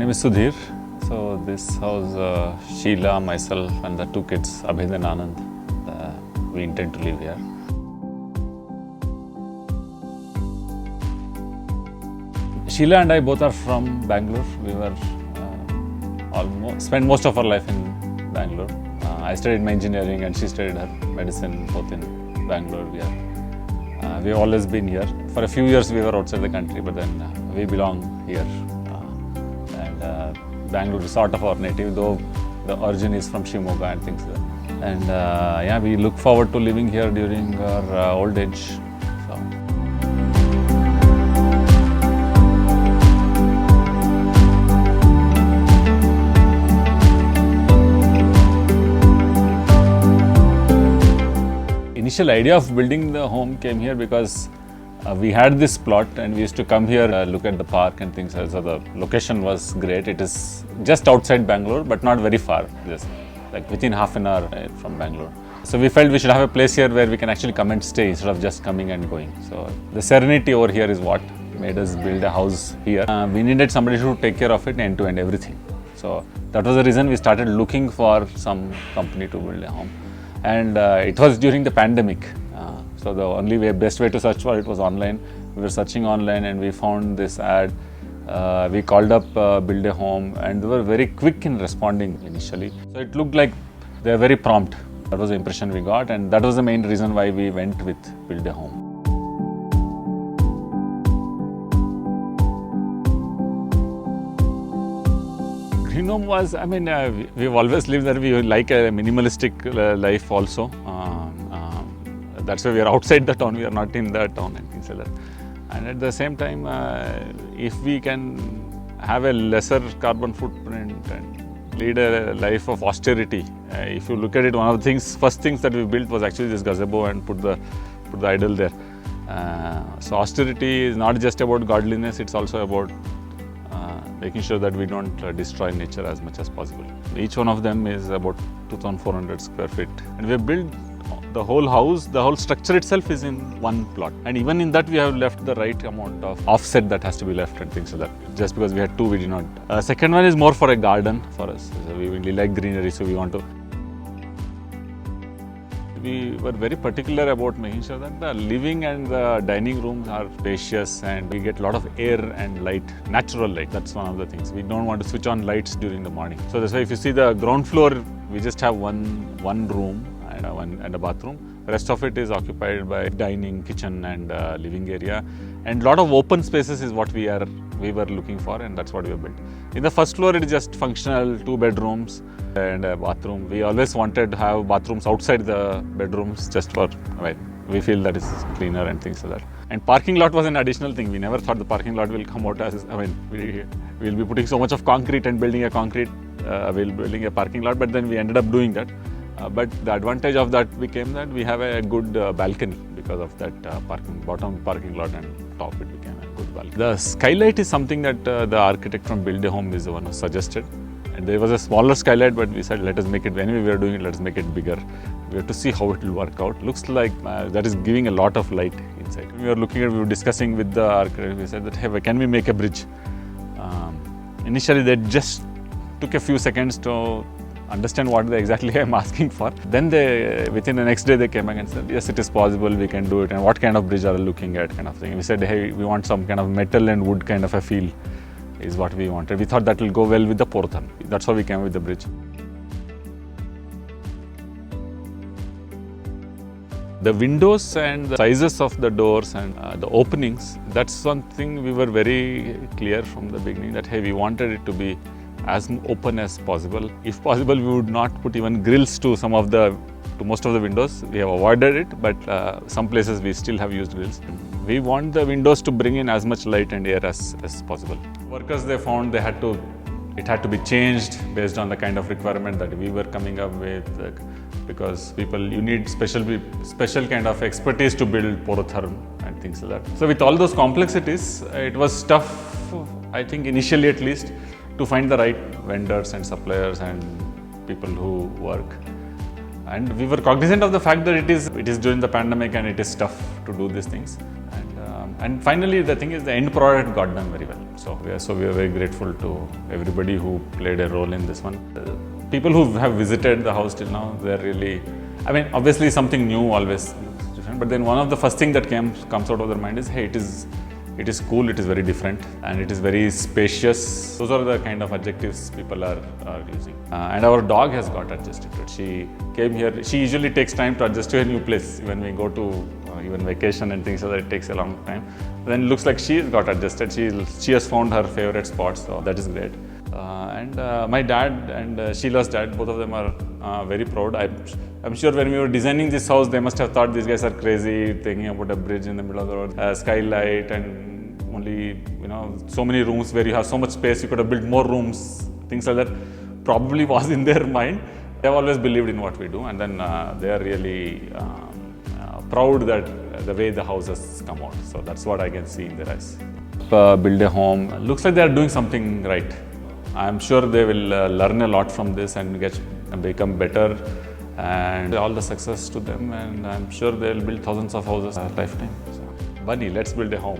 name is Sudhir. So this house, Sheila, myself and the two kids, Abhay and Anand, we intend to live here. Sheila and I both are from Bangalore. We were spent most of our life in Bangalore. I studied my engineering and she studied her medicine both in Bangalore. We've always been here. For a few years we were outside the country, but then we belong here. Bangalore is sort of our native, though the origin is from Shimoga and things like that. And we look forward to living here during our old age. Initial idea of building the home came here because we had this plot and we used to come here, look at the park and things. So the location was great. It is just outside Bangalore, but not very far, just like within half an hour from Bangalore. So we felt we should have a place here where we can actually come and stay instead of just coming and going. So the serenity over here is what made us build a house here. We needed somebody to take care of it end to end, everything. So that was the reason we started looking for some company to build a home. And it was during the pandemic. So the only best way to search for it was online. We were searching online and we found this ad. We called up buildAhome and they were very quick in responding initially. So it looked like they were very prompt. That was the impression we got, and that was the main reason why we went with buildAhome. Green home was, we've always lived there. We like a minimalistic life also. That's why we are outside the town, we are not in the town and things like that. And at the same time, if we can have a lesser carbon footprint and lead a life of austerity, if you look at it, one of the first things that we built was actually this gazebo and put the idol there. So austerity is not just about godliness, it's also about making sure that we don't destroy nature as much as possible. Each one of them is about 2,400 square feet. And we have built the whole house, the whole structure itself is in one plot. And even in that we have left the right amount of offset that has to be left and things like that. Just because we had two, we did not. Second one is more for a garden for us. So we really like greenery, so we want to. We were very particular about making sure that the living and the dining rooms are spacious and we get a lot of air and light, natural light. That's one of the things. We don't want to switch on lights during the morning. So that's why if you see the ground floor, we just have one room and a bathroom. The rest of it is occupied by dining, kitchen and living area. And a lot of open spaces is what we were looking for, and that's what we have built. In the first floor, it is just functional, 2 bedrooms and a bathroom. We always wanted to have bathrooms outside the bedrooms just for, we feel that is cleaner and things like that. And parking lot was an additional thing. We never thought the parking lot will come out as, we'll be putting so much of concrete and building a parking lot, but then we ended up doing that. But the advantage of that became that we have a good balcony because of that bottom parking lot, and top it became a good balcony. The skylight is something that the architect from buildAhome is the one who suggested. And there was a smaller skylight, but we said let us make it, anyway we are doing it, let us make it bigger. We have to see how it will work out. Looks like that is giving a lot of light inside. We were discussing with the architect, we said that, hey, can we make a bridge? Initially they just took a few seconds to understand what exactly I'm asking for. Then within the next day they came back and said, yes, it is possible, we can do it. And what kind of bridge are you looking at, kind of thing. We said, hey, we want some kind of metal and wood kind of a feel is what we wanted. We thought that will go well with the portham. That's how we came with the bridge. The windows and the sizes of the doors and the openings, that's something we were very clear from the beginning that, hey, we wanted it to be as open as possible. If possible, we would not put even grills to most of the windows. We have avoided it, but some places we still have used grills. We want the windows to bring in as much light and air as possible. Workers, they found it had to be changed based on the kind of requirement that we were coming up with, because you need special kind of expertise to build porotherm and things like that. So with all those complexities, it was tough, I think initially at least, to find the right vendors and suppliers and people who work. And we were cognizant of the fact that it is during the pandemic and it is tough to do these things. And finally, the thing is the end product got done very well. So we are very grateful to everybody who played a role in this one. People who have visited the house till now, they're really, I mean, obviously something new always different, but then one of the first thing that comes out of their mind is, hey, it is cool, it is very different, and it is very spacious. Those are the kind of adjectives people are using. And our dog has got adjusted to it. She came here, she usually takes time to adjust to a new place when we go to even vacation and things, so that it takes a long time. Then it looks like she got adjusted. She has found her favorite spots, so that is great. And my dad and Sheila's dad, both of them are very proud. I'm sure when we were designing this house, they must have thought these guys are crazy, thinking about a bridge in the middle of the road, skylight, and only, so many rooms where you have so much space, you could have built more rooms, things like that. Probably was in their mind. They've always believed in what we do, and then they are really proud that the way the house has come out. So that's what I can see in their eyes. Build a home. Looks like they are doing something right. I'm sure they will learn a lot from this and become better, and all the success to them, and I'm sure they'll build thousands of houses in a lifetime. So, Bunny, let's build a home.